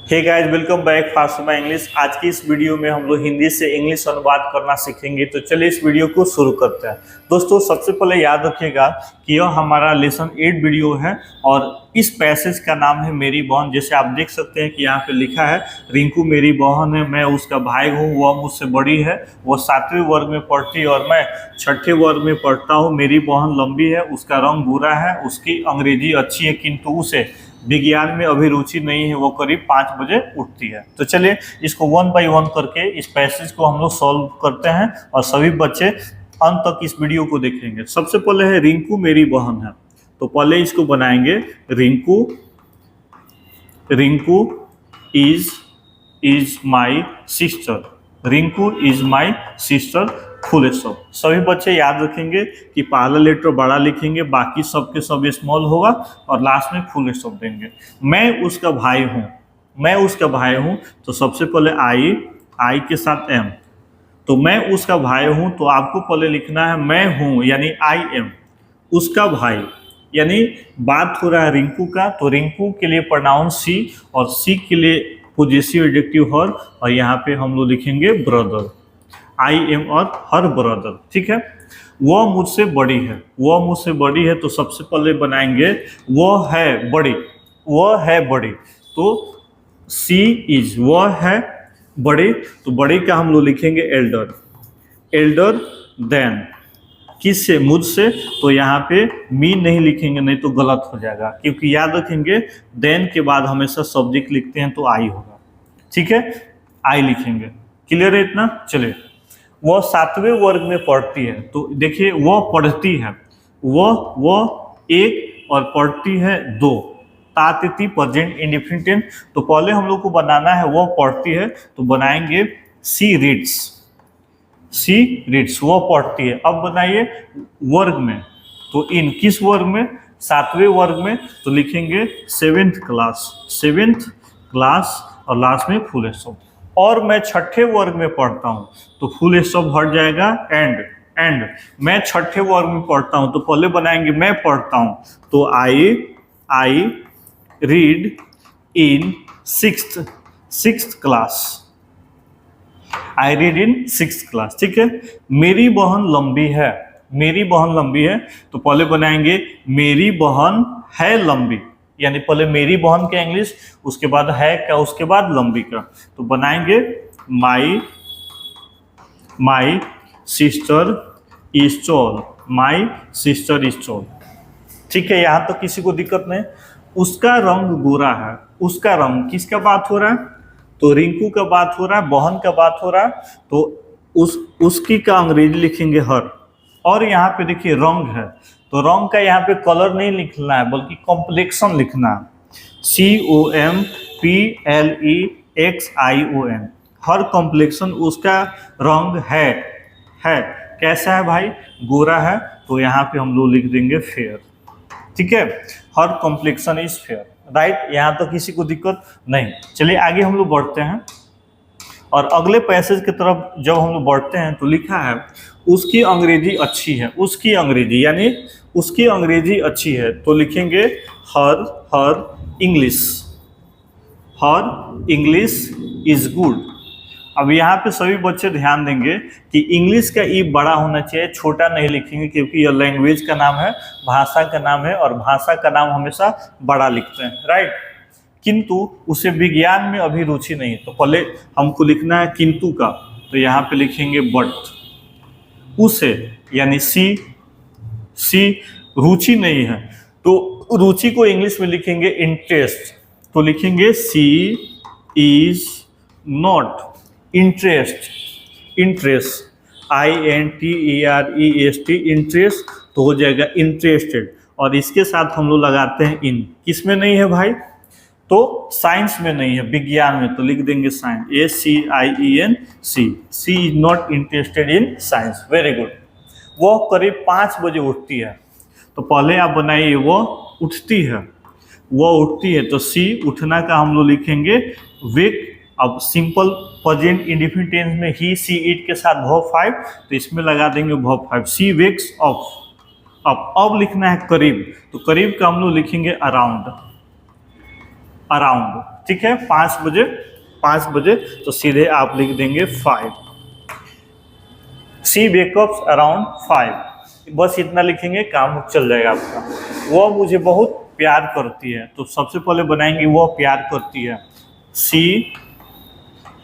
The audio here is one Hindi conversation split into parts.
Hey guys, welcome back fast my English. आज की इस वीडियो में हम लोग हिंदी से इंग्लिश अनुवाद करना सीखेंगे। तो चलिए इस वीडियो को शुरू करते हैं। दोस्तों, सबसे पहले याद रखिएगा कि यह हमारा लेसन 8 वीडियो है और इस पैसेज का नाम है मेरी बहन। जैसे आप देख सकते हैं कि यहाँ पे लिखा है, रिंकू मेरी बहन है, मैं उसका भाई हूँ, वह मुझसे बड़ी है, वह 7वें वर्ग में पढ़ती है और मैं 6ठे वर्ग में पढ़ता हूँ। मेरी बहन लंबी है, उसका रंग भूरा है, उसकी अंग्रेजी अच्छी है किंतु उसे विज्ञान में अभी रुचि नहीं है, वो करीब 5 बजे उठती है। तो चलिए इसको 1 बाय 1 करके इस पैसेज को हम लोग सॉल्व करते हैं और सभी बच्चे अंत तक इस वीडियो को देखेंगे। सबसे पहले है रिंकू मेरी बहन है, तो पहले इसको बनाएंगे। Rinku is my sister. Rinku is my sister, full stop. सभी बच्चे याद रखेंगे कि पहला लेटर बड़ा लिखेंगे, बाकी सब के सब स्मॉल होगा और लास्ट में फुल स्टॉप देंगे। मैं उसका भाई हूँ, मैं उसका भाई हूँ, तो सबसे पहले आई के साथ एम। तो मैं उसका भाई हूँ, तो आपको पहले लिखना है मैं हूँ यानी आई एम उसका भाई, यानी बात हो रहा है रिंकू का, तो रिंकू के लिए प्रोनाउन सी और सी के लिए पोजेसिव एडजेक्टिव हर, और यहाँ पे हम लोग लिखेंगे ब्रदर, आई एम और हर ब्रदर। ठीक है। वह मुझसे बड़ी है, वह मुझसे बड़ी है, तो सबसे पहले बनाएंगे वह है बड़ी, वह है बड़ी, तो सी इज, वह है बड़ी, तो बड़ी का हम लोग लिखेंगे एल्डर। एल्डर देन किससे, मुझसे, तो यहाँ पे मी नहीं लिखेंगे, नहीं तो गलत हो जाएगा, क्योंकि याद रखेंगे देन के बाद हमेशा सब्जेक्ट लिखते हैं तो आई होगा। ठीक है, आई लिखेंगे। क्लियर है इतना? चलिए, वह 7वें वर्ग में पढ़ती है, तो देखिए वह पढ़ती है, वह एक और पढ़ती है 2, तातिथि प्रेजेंट इंडिफिनिट। तो पहले हम लोग को बनाना है वह पढ़ती है, तो बनाएंगे सी रीड्स, सी रीड्स, वह पढ़ती है। अब बनाइए वर्ग में, तो इन किस वर्ग में, 7वें वर्ग में, तो लिखेंगे 7th क्लास, 7th क्लास और लास्ट में फुल स्टॉप। और मैं 6ठे वर्ग में पढ़ता हूँ, तो फुल स्टॉप हट जाएगा, एंड मैं 6ठे वर्ग में पढ़ता हूँ, तो पहले बनाएंगे मैं पढ़ता हूँ, तो I read in 6th class, I read in 6th class. ठीक है। मेरी बहन लंबी है, मेरी बहन लंबी है, तो पहले बनाएंगे मेरी बहन है लंबी, यानी पहले मेरी बहन का इंग्लिश, उसके बाद है का, उसके बाद लंबी का, तो बनाएंगे my sister is tall, my sister is tall. ठीक है, यहाँ तो किसी को दिक्कत नहीं। उसका रंग गोरा है, उसका रंग, किसका बात हो रहा है, तो रिंकू का बात हो रहा है, बहन का बात हो रहा है, तो उसकी का अंग्रेजी लिखेंगे हर। और यहाँ पे देखिए रंग है, तो रंग का यहाँ पे कलर नहीं लिखना है बल्कि कॉम्प्लेक्शन लिखना है, COMPLEXION। हर कॉम्प्लेक्शन, उसका रंग है कैसा है भाई, गोरा है, तो यहाँ पे हम लोग लिख देंगे फेयर। ठीक है, हर कॉम्प्लेक्शन इज फेयर, राइट। यहाँ तो किसी को दिक्कत नहीं। चलिए आगे हम लोग बढ़ते हैं और अगले पैसेज की तरफ जब हम लोग बढ़ते हैं तो लिखा है उसकी अंग्रेजी अच्छी है, उसकी अंग्रेजी यानी उसकी अंग्रेजी अच्छी है, तो लिखेंगे हर इंग्लिश इज गुड। अब यहाँ पे सभी बच्चे ध्यान देंगे कि इंग्लिश का ई बड़ा होना चाहिए, छोटा नहीं लिखेंगे, क्योंकि यह लैंग्वेज का नाम है, भाषा का नाम है, और भाषा का नाम हमेशा बड़ा लिखते हैं, राइट। किंतु उसे विज्ञान में अभी रुचि नहीं, तो पहले हमको लिखना है किंतु का, तो यहाँ पे लिखेंगे बट। उसे यानी सी रुचि नहीं है, तो रुचि को इंग्लिश में लिखेंगे इंटरेस्ट, तो लिखेंगे she is not interest, INTEREST, interest, तो हो जाएगा इंटरेस्टेड। और इसके साथ हम लोग लगाते हैं इन, किस में नहीं है भाई, तो साइंस में नहीं है, विज्ञान में, तो लिख देंगे science, SCIENC, she is not interested in science. Very good. वो करीब 5 बजे उठती है, तो पहले आप बनाइए वो उठती है, वो उठती है, तो सी उठना का हम लोग लिखेंगे वेक। अब सिंपल प्रेजेंट इंडेफिनिट टेंस में ही सी इट के साथ वर्ब 5, तो इसमें लगा देंगे वर्ब 5, सी वेक्स अप। अब लिखना है करीब, तो करीब का हम लोग लिखेंगे अराउंड, ठीक है, 5 बजे तो सीधे आप लिख देंगे 5। शी वेकअप्स अराउंड 5, बस इतना लिखेंगे, काम चल जाएगा आपका। वह मुझे बहुत प्यार करती है, तो सबसे पहले बनाएंगे वह प्यार करती है, शी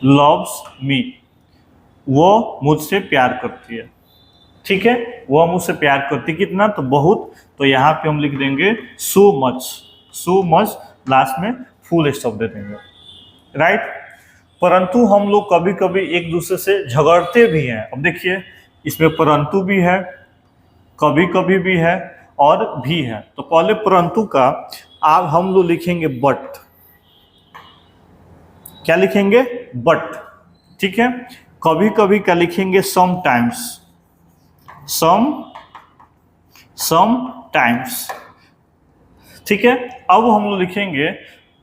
लव्स मी, वो मुझसे प्यार करती है। ठीक है, वह मुझसे प्यार करती, कितना, तो बहुत, तो यहाँ पे हम लिख देंगे सो मच, लास्ट में फुल स्टॉप दे देंगे, राइट। परंतु हम लोग कभी कभी एक दूसरे से झगड़ते भी हैं। अब देखिए, इसमें परंतु भी है, कभी कभी भी है, और भी है। तो पहले परंतु का आप हम लोग लिखेंगे बट, क्या लिखेंगे, बट, ठीक है। कभी कभी का लिखेंगे समटाइम्स, समटाइम्स, ठीक है। अब हम लोग लिखेंगे,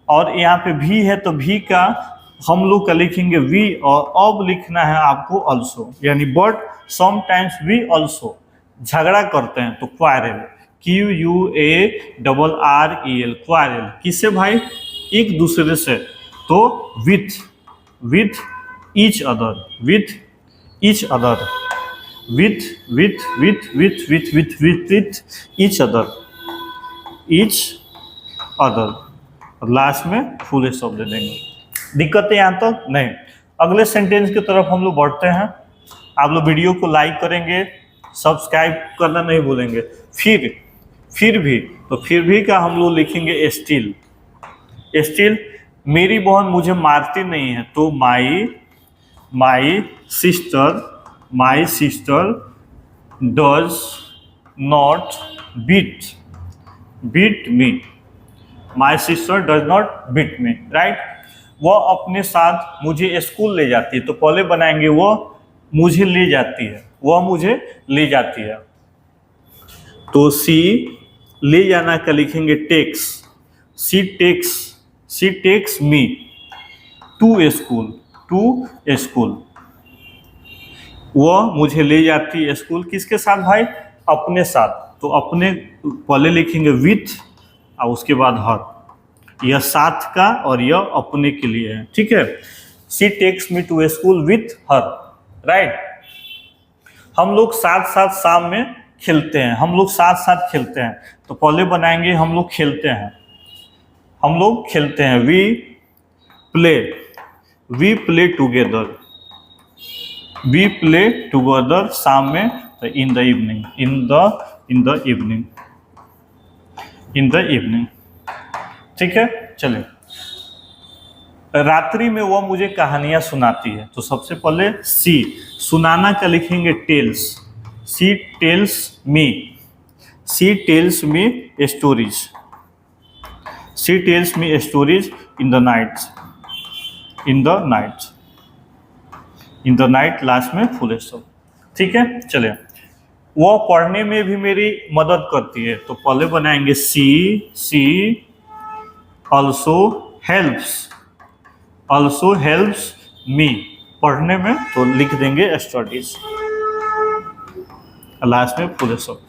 और यहाँ पे भी है तो भी का हम लोग का लिखेंगे वी, और अब लिखना है आपको अल्सो, यानी बट समटाइम्स वी अल्सो। झगड़ा करते हैं तो क्वारल, QUARREL, क्वारल, किससे भाई, एक दूसरे से, तो with each other, with each other, with each other, last में फुल स्टॉप दे देंगे। दिक्कत है यहाँ तक नहीं। अगले सेंटेंस की तरफ हम लोग बढ़ते हैं। आप लोग वीडियो को लाइक करेंगे, सब्सक्राइब करना नहीं भूलेंगे। फिर भी का हम लोग लिखेंगे स्टिल, मेरी बहन मुझे मारती नहीं है, तो my sister does not beat me, my sister does not beat me, right. वह अपने साथ मुझे स्कूल ले जाती है, तो पहले बनाएंगे वह मुझे ले जाती है, वह मुझे ले जाती है, तो सी ले जाना का लिखेंगे takes, she takes me to school, वह मुझे ले जाती है स्कूल, किसके साथ भाई, अपने साथ, तो अपने पहले लिखेंगे विथ और उसके बाद हर, यह साथ का और यह अपने के लिए है, ठीक है। She takes me to school with her, right. हम लोग साथ शाम में खेलते हैं, तो पहले बनाएंगे हम लोग खेलते हैं, वी प्ले टुगेदर, शाम में, तो इन द इवनिंग, ठीक है। चलिए, रात्रि में वह मुझे कहानियां सुनाती है, तो सबसे पहले सी, सुनाना का लिखेंगे tells, she tells me stories in the night, last में फुल स्टॉप, ठीक है। चलिए, वह पढ़ने में भी मेरी मदद करती है, तो पहले बनाएंगे सी ऑल्सो हेल्प्स मी, पढ़ने में, तो लिख देंगे स्टडीज, लास्ट में फुल स्टॉप।